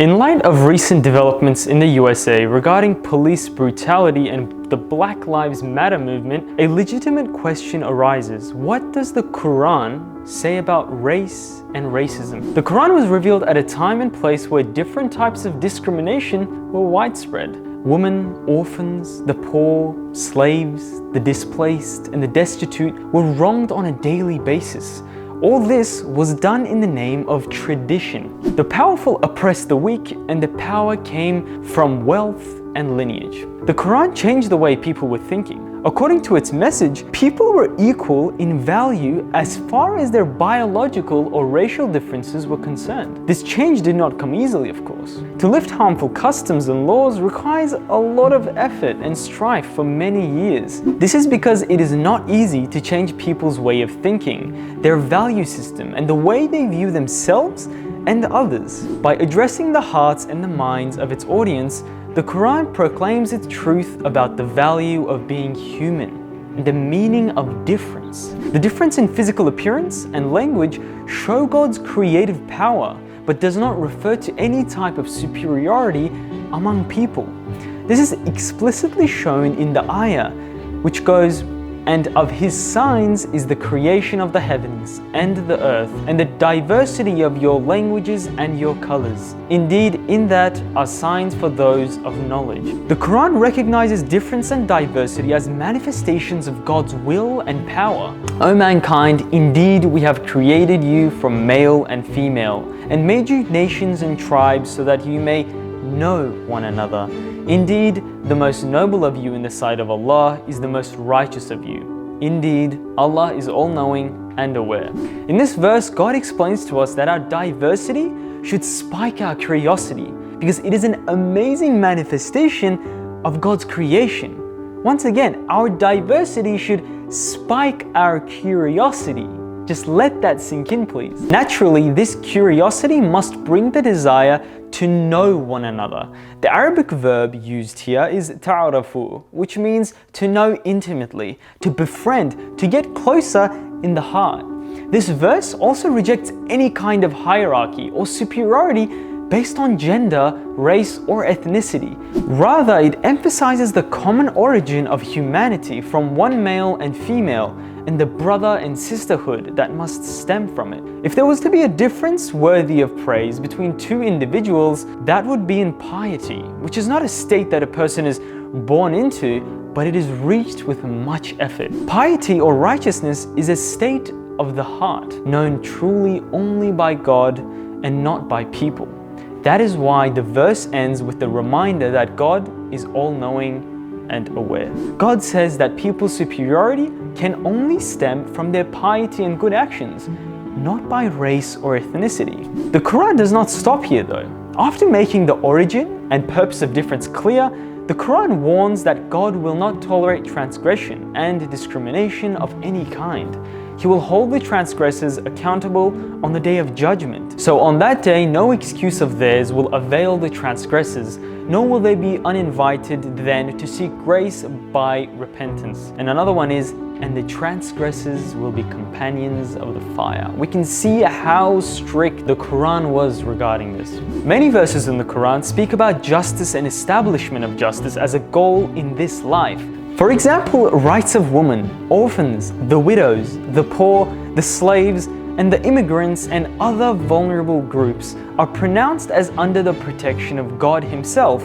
In light of recent developments in the USA regarding police brutality and the Black Lives Matter movement, a legitimate question arises. What does the Qur'an say about race and racism? The Qur'an was revealed at a time and place where different types of discrimination were widespread. Women, orphans, the poor, slaves, the displaced, and the destitute were wronged on a daily basis. All this was done in the name of tradition. The powerful oppressed the weak, and the power came from wealth and lineage. The Quran changed the way people were thinking. According to its message, people were equal in value as far as their biological or racial differences were concerned. This change did not come easily, of course. To lift harmful customs and laws requires a lot of effort and strife for many years. This is because it is not easy to change people's way of thinking, their value system, and the way they view themselves and others. By addressing the hearts and the minds of its audience, the Quran proclaims its truth about the value of being human and the meaning of difference. The difference in physical appearance and language show God's creative power, but does not refer to any type of superiority among people. This is explicitly shown in the ayah, which goes, "And of his signs is the creation of the heavens and the earth, and the diversity of your languages and your colors. Indeed, in that are signs for those of knowledge." The Quran recognizes difference and diversity as manifestations of God's will and power. "O mankind, indeed we have created you from male and female, and made you nations and tribes so that you may know one another. Indeed, the most noble of you in the sight of Allah is the most righteous of you. Indeed, Allah is all-knowing and aware." In this verse, God explains to us that our diversity should spike our curiosity because it is an amazing manifestation of God's creation. Once again, our diversity should spike our curiosity. Just let that sink in, please. Naturally, this curiosity must bring the desire to know one another. The Arabic verb used here is ta'arafu, which means to know intimately, to befriend, to get closer in the heart. This verse also rejects any kind of hierarchy or superiority based on gender, race, or ethnicity. Rather, it emphasizes the common origin of humanity from one male and female, and the brother and sisterhood that must stem from it. If there was to be a difference worthy of praise between two individuals, that would be in piety, which is not a state that a person is born into, but it is reached with much effort. Piety or righteousness is a state of the heart, known truly only by God and not by people. That is why the verse ends with the reminder that God is all-knowing and aware. God says that people's superiority can only stem from their piety and good actions, not by race or ethnicity. The Quran does not stop here though. After making the origin and purpose of difference clear, the Quran warns that God will not tolerate transgression and discrimination of any kind. He will hold the transgressors accountable on the day of judgment. So on that day, no excuse of theirs will avail the transgressors, nor will they be uninvited then to seek grace by repentance. And another one is, "And the transgressors will be companions of the fire." We can see how strict the Quran was regarding this. Many verses in the Quran speak about justice and establishment of justice as a goal in this life. For example, rights of women, orphans, the widows, the poor, the slaves, and the immigrants and other vulnerable groups are pronounced as under the protection of God Himself,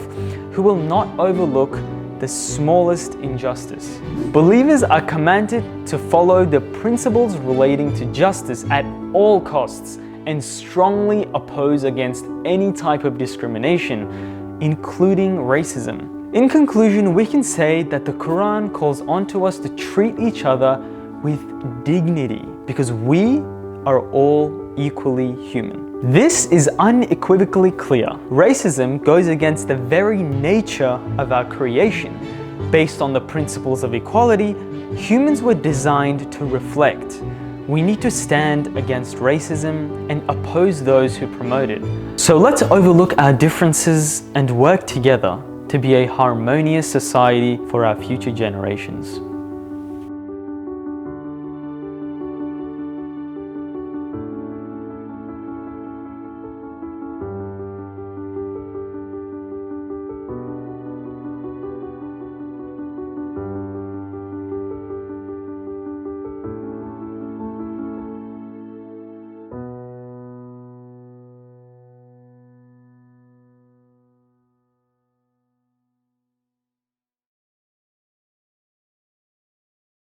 who will not overlook the smallest injustice. Believers are commanded to follow the principles relating to justice at all costs and strongly oppose against any type of discrimination, including racism. In conclusion, we can say that the Quran calls onto us to treat each other with dignity because we are all equally human. This is unequivocally clear. Racism goes against the very nature of our creation. Based on the principles of equality, humans were designed to reflect. We need to stand against racism and oppose those who promote it. So let's overlook our differences and work together to be a harmonious society for our future generations.